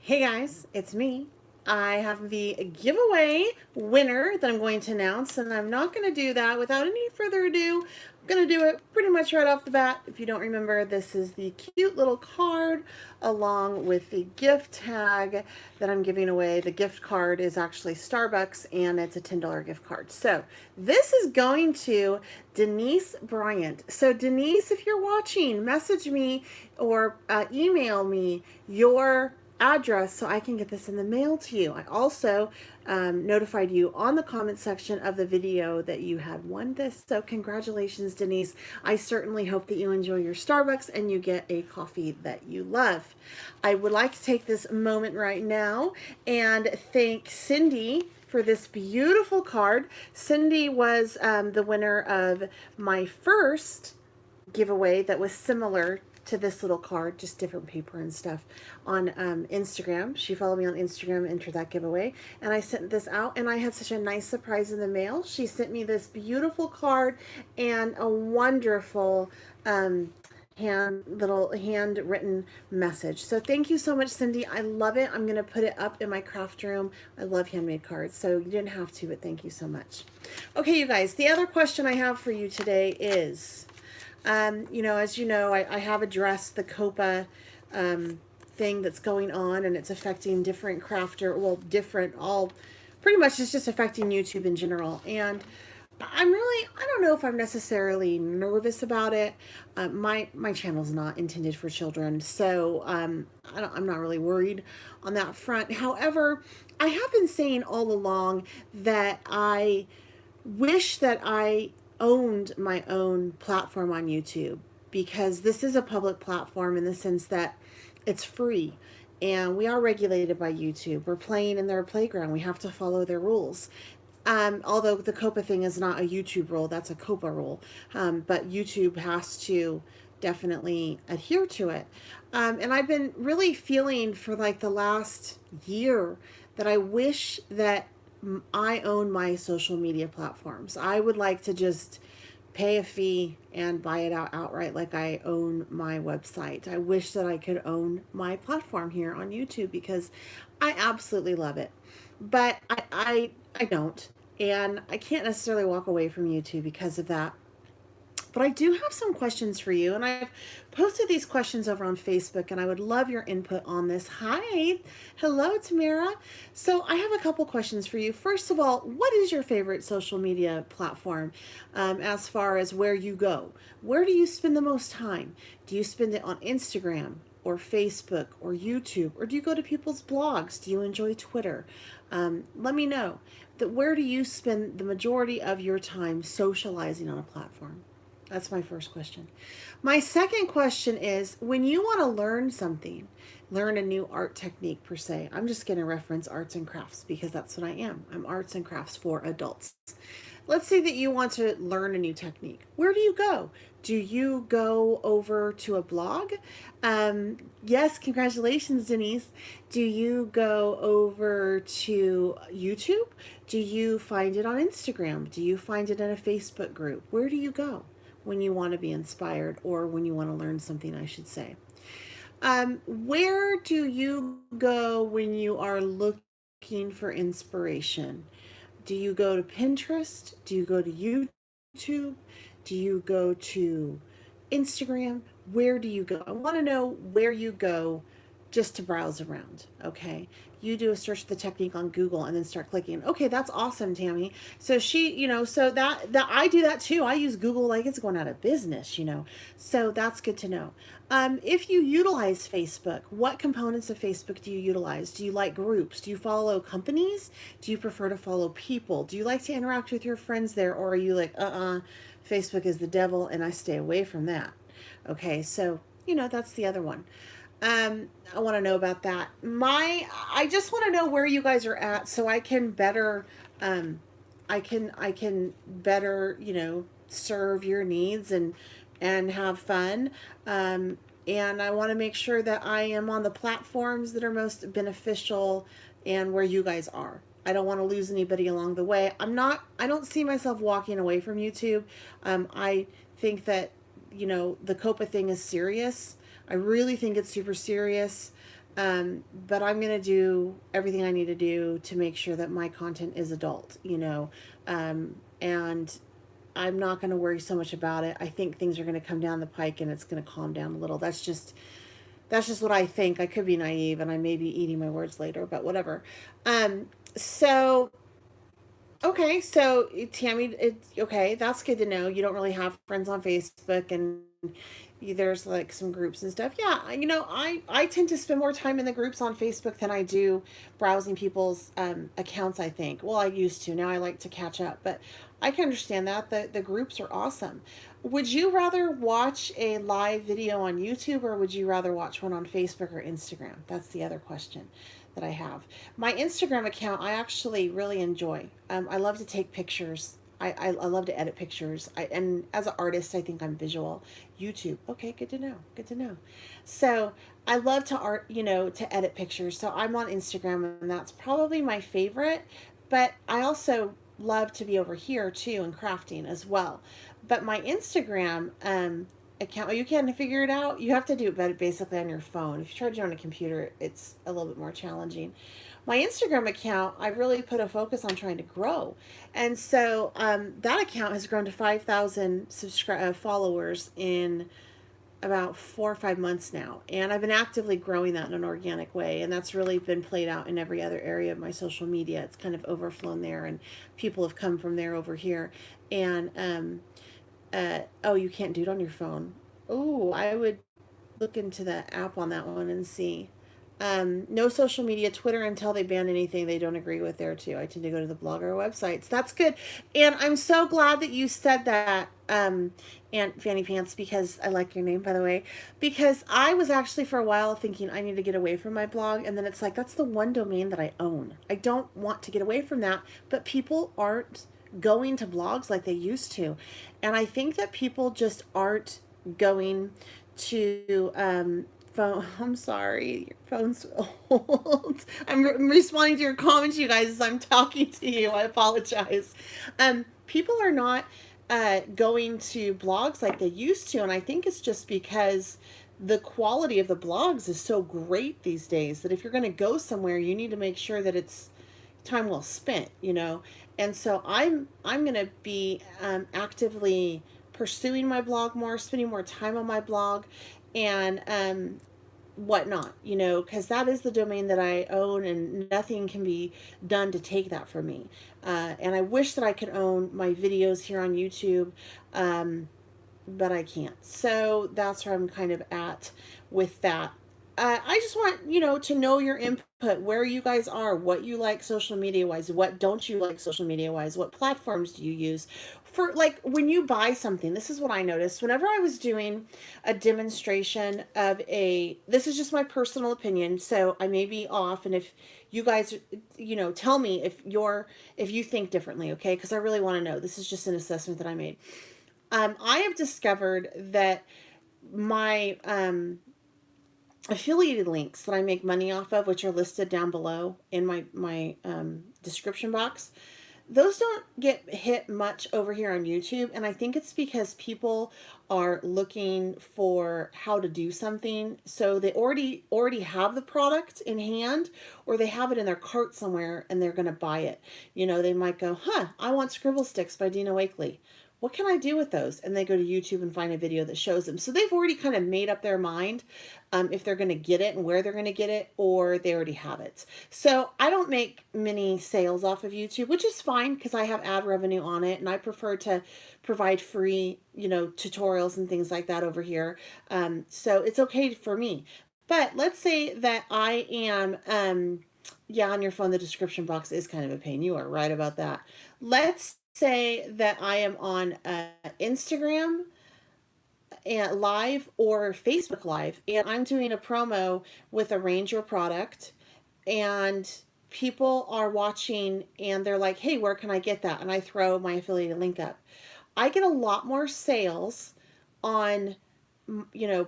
Hey guys, it's me. I have the giveaway winner that I'm going to announce, and I'm not going to do that without any further ado. I'm going to do it pretty much right off the bat. If you don't remember, this is the cute little card along with the gift tag that I'm giving away. The gift card is actually Starbucks, and it's a $10 gift card. So this is going to Denise Bryant. So Denise, if you're watching, message me or email me your address so I can get this in the mail to you. I also notified you on the comment section of the video that you had won this. So congratulations, Denise. I certainly hope that you enjoy your Starbucks and you get a coffee that you love. I would like to take this moment right now and thank Cindy for this beautiful card. Cindy was the winner of my first giveaway that was similar to this little card, just different paper and stuff, on Instagram. She followed me on Instagram, entered that giveaway, and I sent this out, and I had such a nice surprise in the mail. She sent me this beautiful card and a wonderful handwritten message. So thank you so much, Cindy. I love it. I'm going to put it up in my craft room. I love handmade cards, so you didn't have to, but thank you so much. Okay, you guys, the other question I have for you today is, as you know, I have addressed the COPA thing that's going on, and it's affecting different pretty much it's just affecting YouTube in general. And I don't know if I'm necessarily nervous about it. My channel's not intended for children, so I'm not really worried on that front. However, I have been saying all along that I wish that I owned my own platform on YouTube, because this is a public platform in the sense that it's free and we are regulated by YouTube. We're playing in their playground. We have to follow their rules. Although the COPA thing is not a YouTube rule, that's a COPA rule. But YouTube has to definitely adhere to it. And I've been really feeling for like the last year that I wish that I own my social media platforms. I would like to just pay a fee and buy it out outright like I own my website. I wish that I could own my platform here on YouTube because I absolutely love it. But I don't. And I can't necessarily walk away from YouTube because of that. But I do have some questions for you, and I've posted these questions over on Facebook, and I would love your input on this. Hi, hello, Tamara. So I have a couple questions for you. First of all, what is your favorite social media platform as far as where you go? Where do you spend the most time? Do you spend it on Instagram or Facebook or YouTube, or do you go to people's blogs? Do you enjoy Twitter? Let me know. Where do you spend the majority of your time socializing on a platform? That's my first question. My second question is, when you want to learn something, learn a new art technique per se. I'm just going to reference arts and crafts because that's what I am. I'm arts and crafts for adults. Let's say that you want to learn a new technique. Where do you go? Do you go over to a blog? Yes, congratulations, Denise. Do you go over to YouTube? Do you find it on Instagram? Do you find it in a Facebook group? Where do you go when you want to be inspired, or when you want to learn something, I should say? Where do you go when you are looking for inspiration? Do you go to Pinterest? Do you go to YouTube? Do you go to Instagram? Where do you go? I want to know where you go just to browse around, okay? You do a search of the technique on Google and then start clicking. Okay, that's awesome, Tammy. So so that I do that too. I use Google like it's going out of business. So that's good to know. If you utilize Facebook, what components of Facebook do you utilize? Do you like groups? Do you follow companies? Do you prefer to follow people? Do you like to interact with your friends there, or are you like, Facebook is the devil and I stay away from that? Okay, so that's the other one. I want to know about that. I just want to know where you guys are at so I can better, I can better, serve your needs and have fun. And I want to make sure that I am on the platforms that are most beneficial and where you guys are. I don't want to lose anybody along the way. I don't see myself walking away from YouTube. I think that, the COPA thing is serious. I really think it's super serious. But I'm going to do everything I need to do to make sure that my content is adult, and I'm not going to worry so much about it. I think things are going to come down the pike and it's going to calm down a little. That's just what I think. I could be naive and I may be eating my words later, but whatever. Um, so Okay, so Tammy, it's okay. That's good to know. You don't really have friends on Facebook, and there's like some groups and stuff. Yeah, I tend to spend more time in the groups on Facebook than I do browsing people's accounts. I think. Well, I used to. Now I like to catch up, but I can understand that the groups are awesome. Would you rather watch a live video on YouTube or would you rather watch one on Facebook or Instagram? That's the other question that I have. My Instagram account, I actually really enjoy. I love to take pictures. I love to edit pictures. And as an artist, I think I'm visual. YouTube, okay, good to know. Good to know. So I love to to edit pictures. So I'm on Instagram, and that's probably my favorite. But I also love to be over here too and crafting as well. But my Instagram account, you can figure it out. You have to do it basically on your phone. If you try to do it on a computer, it's a little bit more challenging. My Instagram account, I really put a focus on trying to grow. And so that account has grown to 5,000 followers in about 4 or 5 months now. And I've been actively growing that in an organic way. And that's really been played out in every other area of my social media. It's kind of overflown there, and people have come from there over here. And, oh, you can't do it on your phone. Oh, I would look into the app on that one and see. No social media, Twitter until they ban anything they don't agree with there too. I tend to go to the blogger websites. That's good. And I'm so glad that you said that, Aunt Fanny Pants, because I like your name, by the way, because I was actually for a while thinking I need to get away from my blog. And then it's like, that's the one domain that I own. I don't want to get away from that, but people aren't going to blogs like they used to. And I think that people just aren't going to phone. I'm sorry, your phone's old. I'm responding to your comments, you guys, as I'm talking to you. I apologize. People are not going to blogs like they used to, and I think it's just because the quality of the blogs is so great these days that if you're going to go somewhere, you need to make sure that it's time well spent. And so I'm going to be actively pursuing my blog more, spending more time on my blog, and whatnot, because that is the domain that I own, and nothing can be done to take that from me. And I wish that I could own my videos here on YouTube, but I can't. So that's where I'm kind of at with that. I just want, to know your input, where you guys are, what you like social media wise, what don't you like social media wise, what platforms do you use for, like, when you buy something. This is what I noticed whenever I was doing a demonstration of this is just my personal opinion, so I may be off, and if you guys, tell me if you think differently, okay? Because I really want to know. This is just an assessment that I made. I have discovered that my affiliated links that I make money off of, which are listed down below in my description box, those don't get hit much over here on YouTube, and I think it's because people are looking for how to do something, so they already have the product in hand, or they have it in their cart somewhere and they're going to buy it. They might go, I want Scribble Sticks by Dina Wakely. What can I do with those? And they go to YouTube and find a video that shows them. So they've already kind of made up their mind if they're going to get it and where they're going to get it, or they already have it. So I don't make many sales off of YouTube, which is fine because I have ad revenue on it, and I prefer to provide free, tutorials and things like that over here. So it's okay for me. But let's say that I am, yeah, on your phone, the description box is kind of a pain. You are right about that. Let's say that I am on Instagram and live or Facebook live, and I'm doing a promo with a Ranger product, and people are watching and they're like, hey, where can I get that? And I throw my affiliated link up. I get a lot more sales on,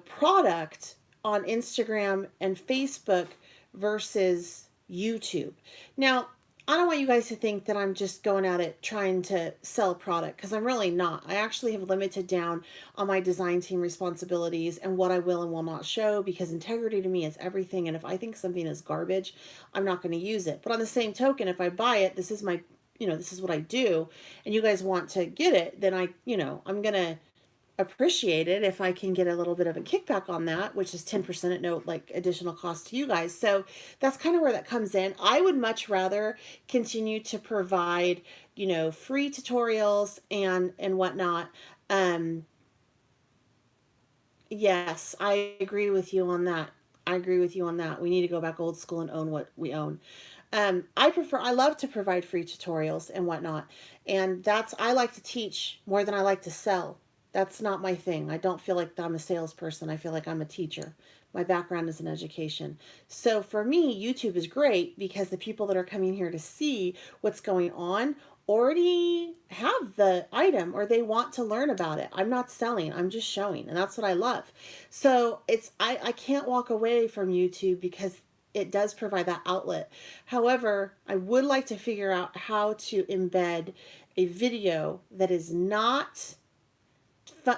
product on Instagram and Facebook versus YouTube. Now, I don't want you guys to think that I'm just going at it trying to sell a product, because I'm really not. I actually have limited down on my design team responsibilities and what I will and will not show, because integrity to me is everything. And if I think something is garbage, I'm not going to use it. But on the same token, if I buy it, this is my, this is what I do, and you guys want to get it, then I'm going to appreciate it if I can get a little bit of a kickback on that, which is 10% at no like additional cost to you guys. So that's kind of where that comes in. I would much rather continue to provide, free tutorials and whatnot. Um, yes, I agree with you on that. I agree with you on that. We need to go back old school and own what we own. I love to provide free tutorials and whatnot. And I like to teach more than I like to sell. That's not my thing. I don't feel like I'm a salesperson. I feel like I'm a teacher. My background is in education. So for me, YouTube is great because the people that are coming here to see what's going on already have the item or they want to learn about it. I'm not selling, I'm just showing. And that's what I love. So I can't walk away from YouTube because it does provide that outlet. However, I would like to figure out how to embed a video that is not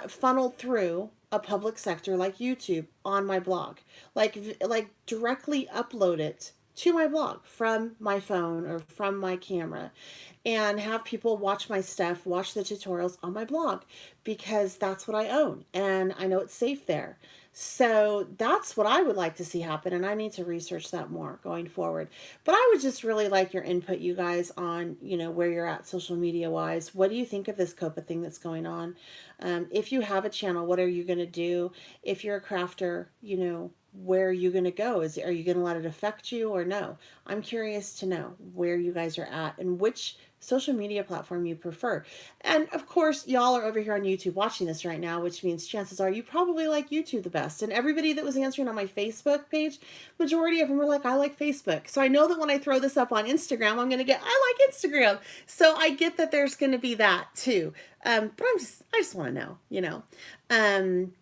funneled through a public sector like YouTube on my blog. Like directly upload it to my blog from my phone or from my camera and have people watch my stuff, watch the tutorials on my blog because that's what I own and I know it's safe there. So that's what I would like to see happen, and I need to research that more going forward. But I would just really like your input, you guys, on where you're at social media wise. What do you think of this COPA thing that's going on? If you have a channel, what are you going to do? If you're a crafter, where are you going to go? Are you going to let it affect you or no? I'm curious to know where you guys are at and which social media platform you prefer. And of course, y'all are over here on YouTube watching this right now, which means chances are you probably like YouTube the best. And everybody that was answering on my Facebook page, majority of them were like, I like Facebook. So I know that when I throw this up on Instagram, I'm going to get, I like Instagram. So I get that there's going to be that too. But I just want to know. Um,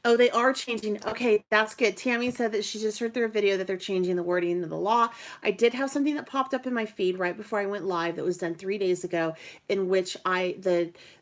Oh, they are changing. Okay, that's good. Tammy said that she just heard through a video that they're changing the wording of the law. I did have something that popped up in my feed right before I went live that was done 3 days ago, in which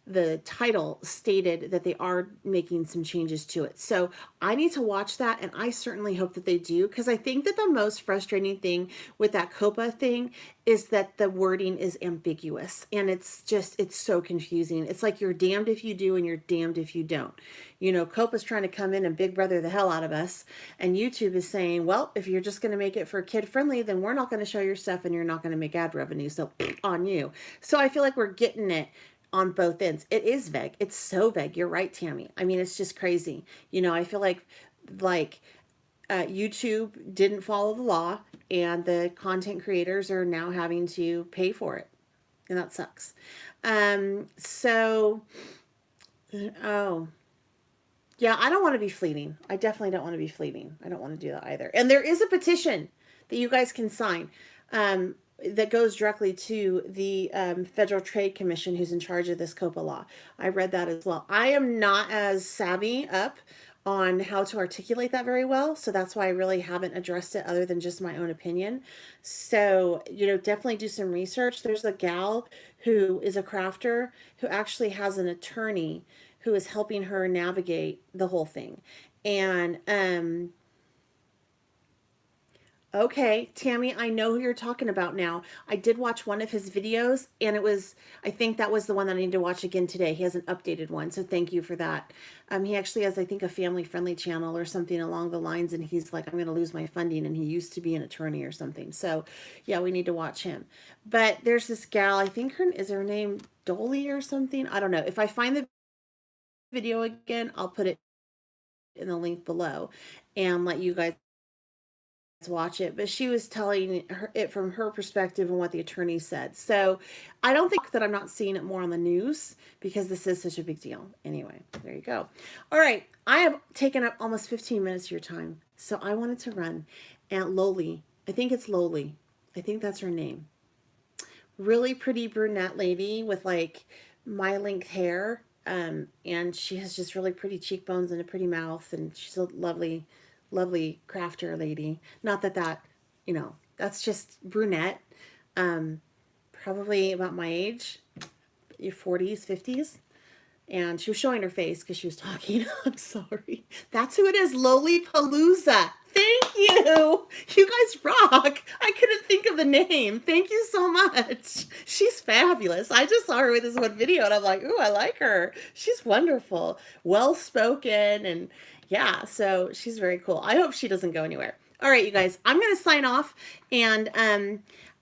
the title stated that they are making some changes to it. So I need to watch that, and I certainly hope that they do, because I think that the most frustrating thing with that COPA thing is that the wording is ambiguous, and it's so confusing. It's like you're damned if you do and you're damned if you don't. COPA's trying to come in and big brother the hell out of us, and YouTube is saying, well, if you're just going to make it for kid friendly, then we're not going to show your stuff and you're not going to make ad revenue, so on you. So I feel like we're getting it on both ends. It is vague. It's so vague. You're right, Tammy. I mean, it's just crazy. I feel like YouTube didn't follow the law, and the content creators are now having to pay for it, and that sucks. So, oh, yeah, I don't want to be fleeting. I definitely don't want to be fleeting. I don't want to do that either. And there is a petition that you guys can sign. That goes directly to the Federal Trade Commission, who's in charge of this COPA law. I read that as well. I am not as savvy up on how to articulate that very well, so that's why I really haven't addressed it other than just my own opinion. So, definitely do some research. There's a gal who is a crafter who actually has an attorney who is helping her navigate the whole thing. And okay, Tammy, I know who you're talking about now. I did watch one of his videos, and I think that was the one that I need to watch again today. He has an updated one, so thank you for that. He actually has, I think, a family-friendly channel or something along the lines, and he's like, I'm going to lose my funding, and he used to be an attorney or something. So, yeah, we need to watch him. But there's this gal, I think is her name Dolly or something? I don't know. If I find the video again, I'll put it in the link below and let you guys watch it. But she was telling it from her perspective and what the attorney said. So I don't think that I'm not seeing it more on the news because this is such a big deal. Anyway, there you go. All right, I have taken up almost 15 minutes of your time, so I wanted to run. Aunt Loli, I think it's Loli, I think that's her name, really pretty brunette lady with like my length hair. And she has just really pretty cheekbones and a pretty mouth, and she's a lovely, lovely crafter lady. Not that, that's just brunette. probably about my age, your 40s, 50s. And she was showing her face because she was talking. I'm sorry. That's who it is, Loli Palooza. Thank you. You guys rock. I couldn't think of the name. Thank you so much. She's fabulous. I just saw her with this one video and I'm like, ooh, I like her. She's wonderful, well spoken, and yeah, so she's very cool. I hope she doesn't go anywhere. All right, you guys, I'm going to sign off, and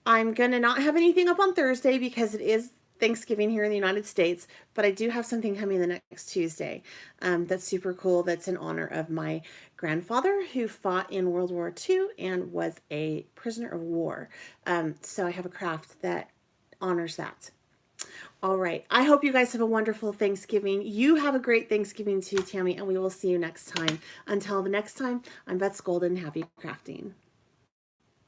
I'm going to not have anything up on Thursday because it is Thanksgiving here in the United States, but I do have something coming the next Tuesday that's super cool. That's in honor of my grandfather who fought in World War II and was a prisoner of war. So I have a craft that honors that. All right. I hope you guys have a wonderful Thanksgiving. You have a great Thanksgiving too, Tammy, and we will see you next time. Until the next time, I'm Beth Golden. Happy crafting.